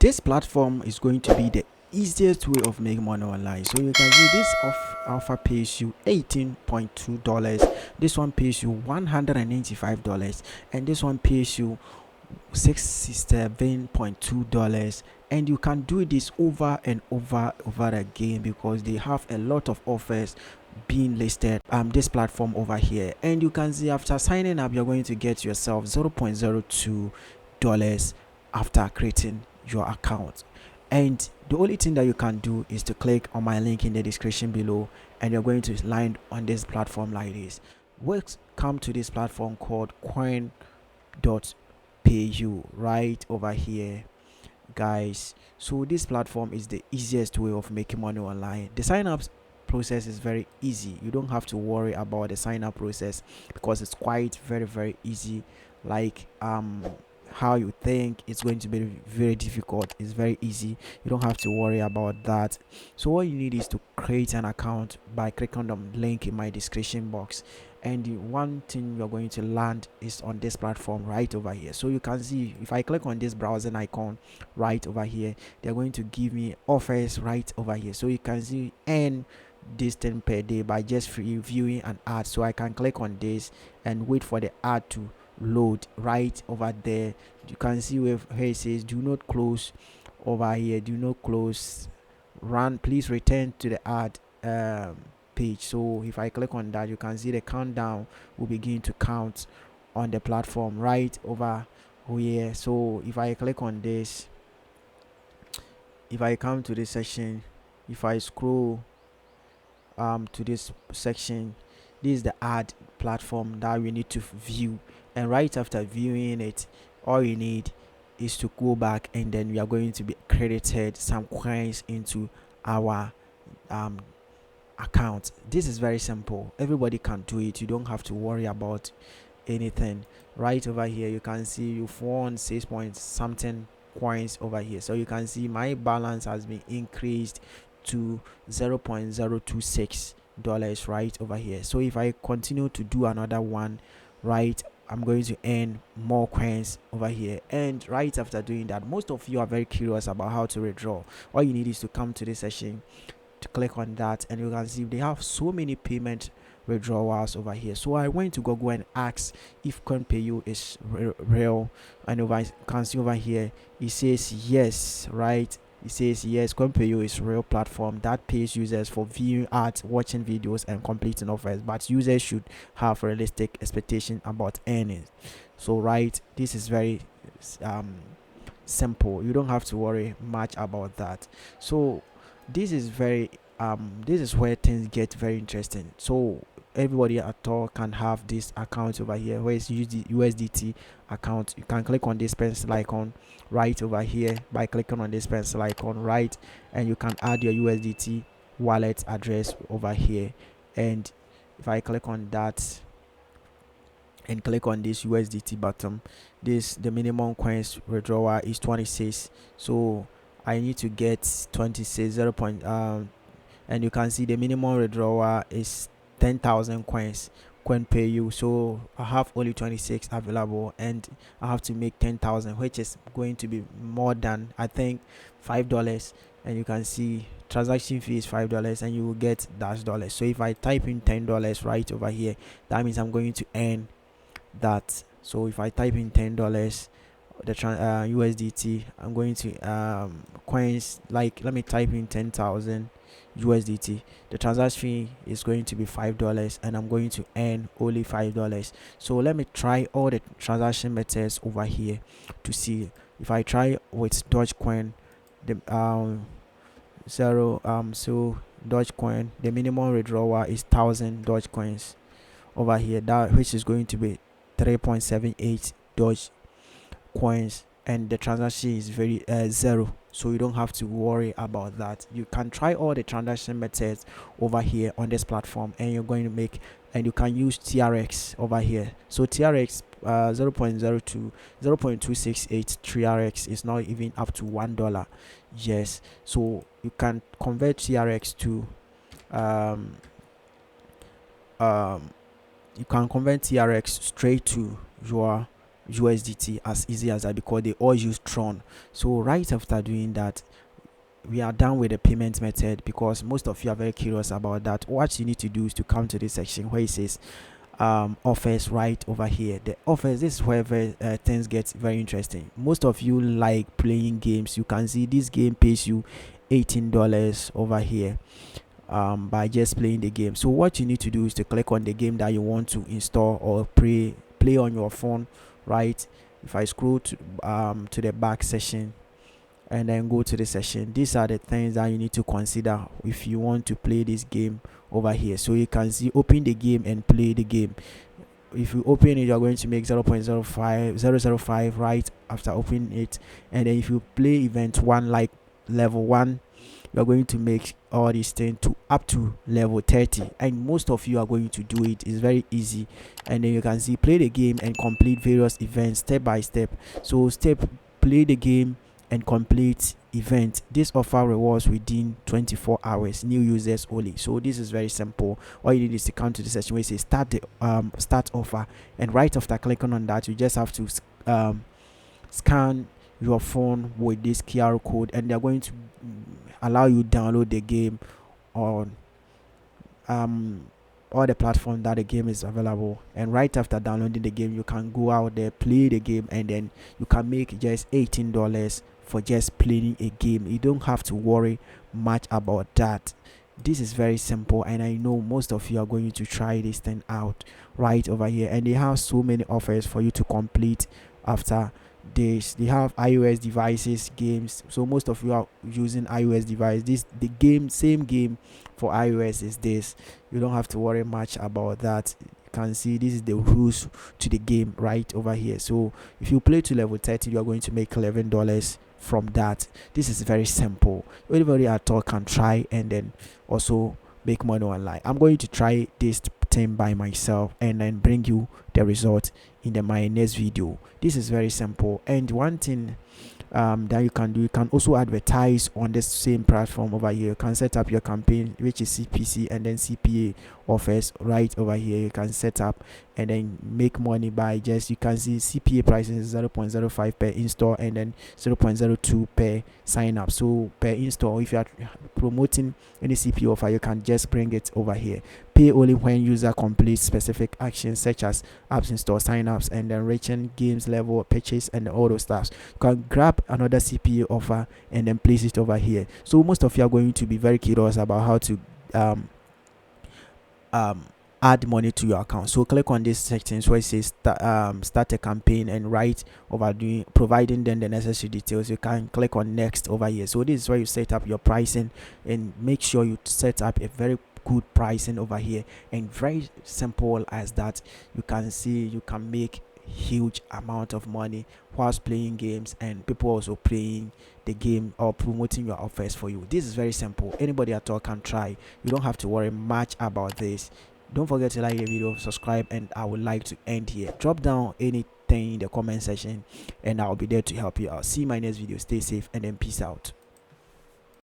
This platform is going to be the easiest way of making money online. So you can see this offer pays you $18.2, this one pays you $195, and this one pays you $67.2, and you can do this over and over again because they have a lot of offers being listed this platform over here. And you can see after signing up, you're going to get yourself $0.02 after creating your account. And the only thing that you can do is to click on my link in the description below, and you're going to land on this platform like this. Welcome to this platform called Coinpayu, right over here, guys. So this platform is the easiest way of making money online. The sign up process is very easy. You don't have to worry about the sign up process because it's quite very easy. Like how you think it's going to be very difficult, it's very easy. You don't have to worry about that. So all you need is to create an account by clicking on the link in my description box, and the one thing you're going to land is on this platform right over here. So you can see if I click on this browsing icon right over here, they're going to give me offers right over here. So you can see earn this thing per day by just viewing an ad. So I can click on this and wait for the ad to load right over there. You can see where it says do not close over here, do not close, run, please return to the ad page. So if I click on that, you can see the countdown will begin to count on the platform right over here. So if I click on this, if I come to this section, if I scroll to this section, this is the ad platform that we need to view. And right after viewing it, all you need is to go back, and then we are going to be credited some coins into our account. This is very simple, everybody can do it. You don't have to worry about anything. Right over here you can see you've won 6 point something coins over here. So you can see my balance has been increased to $0.026 right over here. So if I continue to do another one, right, I'm going to earn more coins over here. And right after doing that, most of you are very curious about how to withdraw. All you need is to come to this session, to click on that, and you can see they have so many payment withdrawals over here. So I went to Google and asked if Coinpayu is real, and over, you can see over here it says yes, right? It says yes, Coinpayu is real platform that pays users for viewing ads, watching videos, and completing offers, but users should have realistic expectation about earnings. So right, this is very simple. You don't have to worry much about that. So this is very this is where things get very interesting. So everybody at all can have this account over here where it's USDT account. You can click on this pencil icon right over here by clicking on this pencil icon, right, and you can add your USDT wallet address over here. And if I click on that and click on this USDT button, the minimum coins withdrawal is 26. So I need to get 26 0. And you can see the minimum withdrawal is 10,000 coins Coinpayu. So I have only 26 available, and I have to make 10,000, which is going to be more than, I think, $5. And you can see transaction fee is $5, and you will get $. So if I type in $10 right over here, that means I'm going to earn that. So if I type in $10, the USDT, I'm going to coins, like let me type in 10,000 USDT. The transaction fee is going to be $5, and I'm going to earn only $5. So let me try all the transaction methods over here to see. If I try with Dogecoin, the so Dogecoin, the minimum withdrawal is 1,000 Dogecoins over here, that which is going to be 3.78 Doge coins, and the transaction is very zero. So you don't have to worry about that. You can try all the transaction methods over here on this platform, and you're going to make, and you can use TRX over here. So TRX 0.02 0.268 TRX is not even up to $1. Yes, so you can convert TRX to you can convert TRX straight to your USDT as easy as that, because they all use Tron. So right after doing that, we are done with the payment method, because most of you are very curious about that. What you need to do is to come to this section where it says offers. Right over here, the offers, this is where things get very interesting. Most of you like playing games. You can see this game pays you $18 over here, by just playing the game. So what you need to do is to click on the game that you want to install or play on your phone, right? If I scroll to the back section and then go to the session, these are the things that you need to consider if you want to play this game over here. So you can see open the game and play the game. If you open it, you're going to make 0.005 right after opening it. And then if you play event 1 like level 1, you're going to make all these things to up to level 30, and most of you are going to do it. It's very easy. And then you can see play the game and complete various events step by step. So play the game and complete event. This offer rewards within 24 hours, new users only. So this is very simple. All you need is to come to the section where it says start the start offer, and right after clicking on that, you just have to scan your phone with this QR code, and they're going to allow you download the game on all the platforms that the game is available. And right after downloading the game, you can go out there, play the game, and then you can make just $18 for just playing a game. You don't have to worry much about that. This is very simple, and I know most of you are going to try this thing out right over here. And they have so many offers for you to complete after this. They have iOS devices, games. So most of you are using iOS device. Same game for iOS is this. You don't have to worry much about that. You can see this is the rules to the game right over here. So if you play to level 30, you are going to make $11 from that. This is very simple. Anybody at all can try and then also make money online. I'm going to try this thing by myself and then bring you the result in my next video. This is very simple. And one thing that you can do, you can also advertise on this same platform over here. You can set up your campaign, which is CPC and then CPA offers right over here. You can set up and then make money by just, you can see CPA prices is 0.05 per install and then 0.02 per sign up. So per install, if you are promoting any CPA offer, you can just bring it over here. Pay only when user completes specific actions such as apps install, sign-ups, and then reaching games level, purchase, and all those stuff. You can grab another CPA offer and then place it over here. So most of you are going to be very curious about how to add money to your account. So click on this section where it says start a campaign, and right over providing them the necessary details, you can click on next over here. So this is where you set up your pricing, and make sure you set up a very good pricing over here. And very simple as that, you can see you can make huge amount of money whilst playing games, and people also playing the game or promoting your offers for you. This is very simple. Anybody at all can try. You don't have to worry much about this. Don't forget to like the video, subscribe, and I would like to end here. Drop down anything in the comment section and I'll be there to help you out. See you in my next video. Stay safe and then peace out.